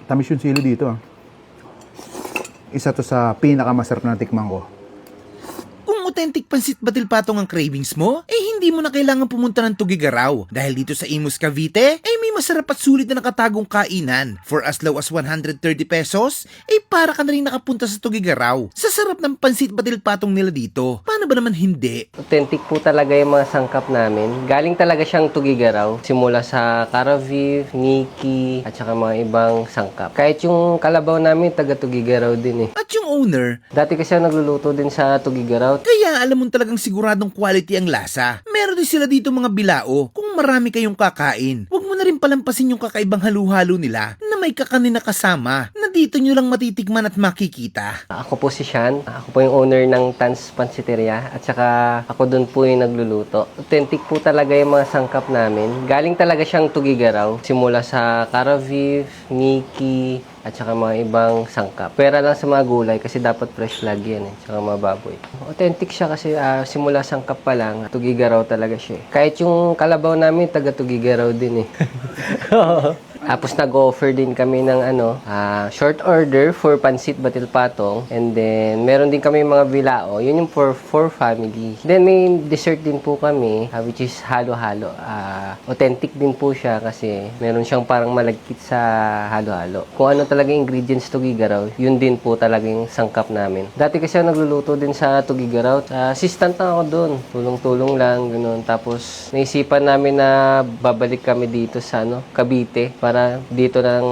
Tamis yung sili dito ah. Isa to sa pinakamasarap na tikman ko. Kung authentic pansit batil patong ang cravings mo, hindi mo na kailangan pumunta ng Tugigaraw. Dahil dito sa Imus Cavite, may masarap at sulit na nakatagong kainan. For as low as 130 pesos, para ka na rin nakapunta sa Tugigaraw. Sa sarap ng pansit batil patong nila dito, paano ba naman hindi? Authentic po talaga yung mga sangkap namin. Galing talaga siyang Tugigaraw. Simula sa Caraviv, Nikki, at saka mga ibang sangkap. Kahit yung kalabaw namin, taga Tugigaraw din eh. At yung owner, Dati kasi ako nagluluto din sa Tugigaraw. kaya alam mo talagang siguradong quality ang lasa. Meron din sila dito mga bilao. Kung marami kayong kakain, huwag mo na rin palampasin yung kakaibang halo-halo nila na may kakanin na kasama na dito nyo lang matitikman at makikita. Ako po si Sean. Ako po yung owner ng Tans Pansiteria. At saka ako doon po yung nagluluto. Authentic po talaga yung mga sangkap namin. Galing talaga siyang Tugigaraw. Simula sa Caraviv, Nikki, at saka mga ibang sangkap. Pwera lang sa mga gulay kasi dapat fresh lagi yan eh. Tsaka mga baboy. Authentic siya kasi simula sangkap pa lang, Tugigaraw talaga siya eh. Kahit yung kalabaw namin, taga Tugigaraw din eh. Tapos nag-offer din kami ng short order for pansit batil patong. And then, meron din kami mga bilao. Yun yung for family. Then, may dessert din po kami, which is halo-halo. Authentic din po siya kasi meron siyang parang malagkit sa halo-halo. Kung ano talaga ingredients Tugigaraw, yun din po talaga yung sangkap namin. Dati kasi ako nagluluto din sa Tugigaraw. Assistant lang ako doon. Tulong-tulong lang, gano'n. Tapos, naisipan namin na babalik kami dito sa Cavite para dito na lang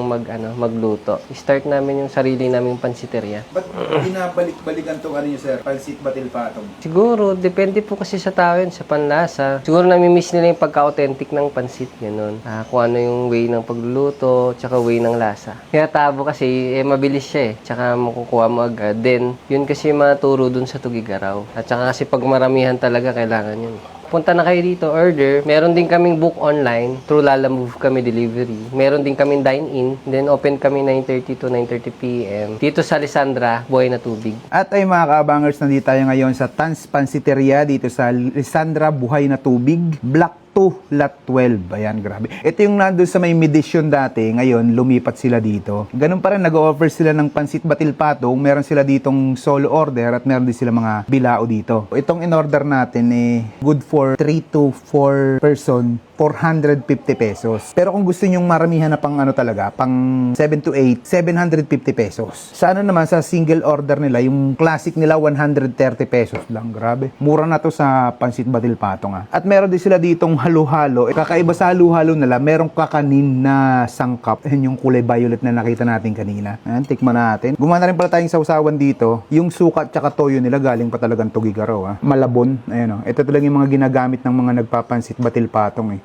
magluto. Start namin yung sarili naming pansiteria. Ba't binabalik-balikan tong sir? Pansit batil patong? Siguro, depende po kasi sa tao yun, sa panlasa. Siguro nami-miss nila yung pagka-authentic ng pansit, gano'n. Kung ano yung way ng pagluluto, tsaka way ng lasa. Kaya tabo kasi, mabilis siya eh. Tsaka makukuha mo agad. Then, yun kasi yung maturo dun sa Tugigaraw. At tsaka kasi pag maramihan talaga, kailangan yun. Punta na kayo dito, order. Meron din kaming book online. Through Lalamove kami delivery. Meron din kaming dine-in. Then open kami 9:30 to 9:30 p.m. Dito sa Lisandra, Buhay na Tubig. At ay mga kaabangers, nandito tayo ngayon sa Tans Pansiteria dito sa Lisandra, Buhay na Tubig, Block 2, Lot 12. Ayan, grabe. Ito yung nandun sa may Medition dati. Ngayon, lumipat sila dito. Ganun pa rin, nag-offer sila ng pansit batil patong. Meron sila ditong solo order at meron din sila mga bilao dito. Itong in-order natin good for 3 to 4 person, 450 pesos. Pero kung gusto nyong maramihan na pang talaga, pang 7 to 8, 750 pesos. Sa naman, sa single order nila, yung classic nila, 130 pesos lang. Grabe. Mura na to sa pansit batil patong At meron din sila ditong halo-halo. Kakaiba sa halo-halo nila, merong kakanin na sangkap. Yan yung kulay violet na nakita natin kanina. Ayan, tikman natin. Gumana rin pala tayong sausawan dito. Yung suka at saka toyo nila, galing pa talagang Tugigaraw. Malabon. Ayan, ito talaga yung mga ginagamit ng mga nagpapansit batil patong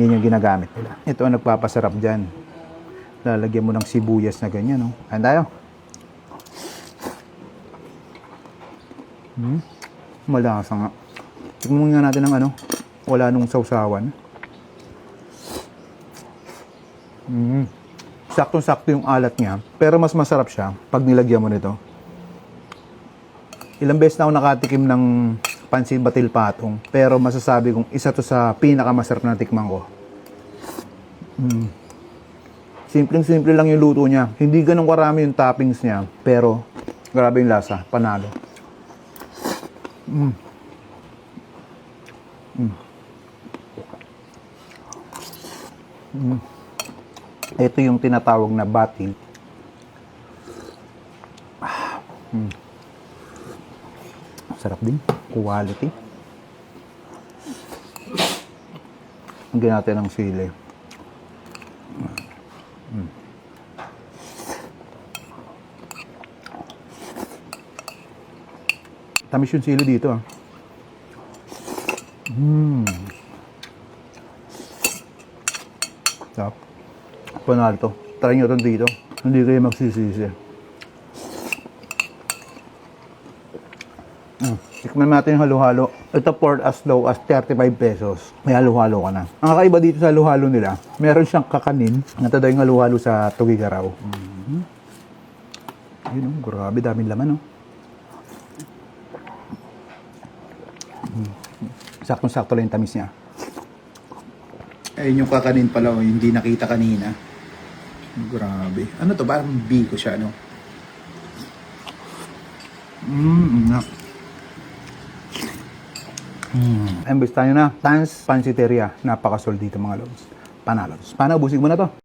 Yan yung ginagamit nila. Ito ang nagpapasarap dyan. Lalagyan mo ng sibuyas na ganyan. Ayan tayo. Malasa nga. Tignan nga natin ng wala nung sausawan. Saktong-sakto yung alat niya. Pero mas masarap siya pag nilagyan mo nito. Ilang beses na ako nakatikim ng pansit batil patong. Pero masasabi kong isa to sa pinakamasarap na tikman ko. Simpleng-simple lang yung luto niya. Hindi ganun karami yung toppings niya. Pero, grabe yung lasa. Panalo. Ito yung tinatawag na batil. Sarap din. Quality. Lagyan natin ng sili. Tamis yung sili dito. Sarap. Panalo to. Try nyo ito dito. Hindi kayo magsisisi. Tikman natin yung halo-halo. Ito for as low as 35 pesos. May halo-halo ka na. Ang kakaiba dito sa halo-halo nila, meron siyang kakanin. Ito daw yung halo-halo sa Tugigaraw. Ayun, grabe, daming laman, Saktong-sakto lang yung tamis niya. Ayun yung kakanin pala, oh, hindi nakita kanina. Grabe. Ano to? Parang biko siya, no? Nga. Embes tayo na. Tans Pansiteria. Napakasol dito mga lods. Panalo. Paano? Ubusin mo na to.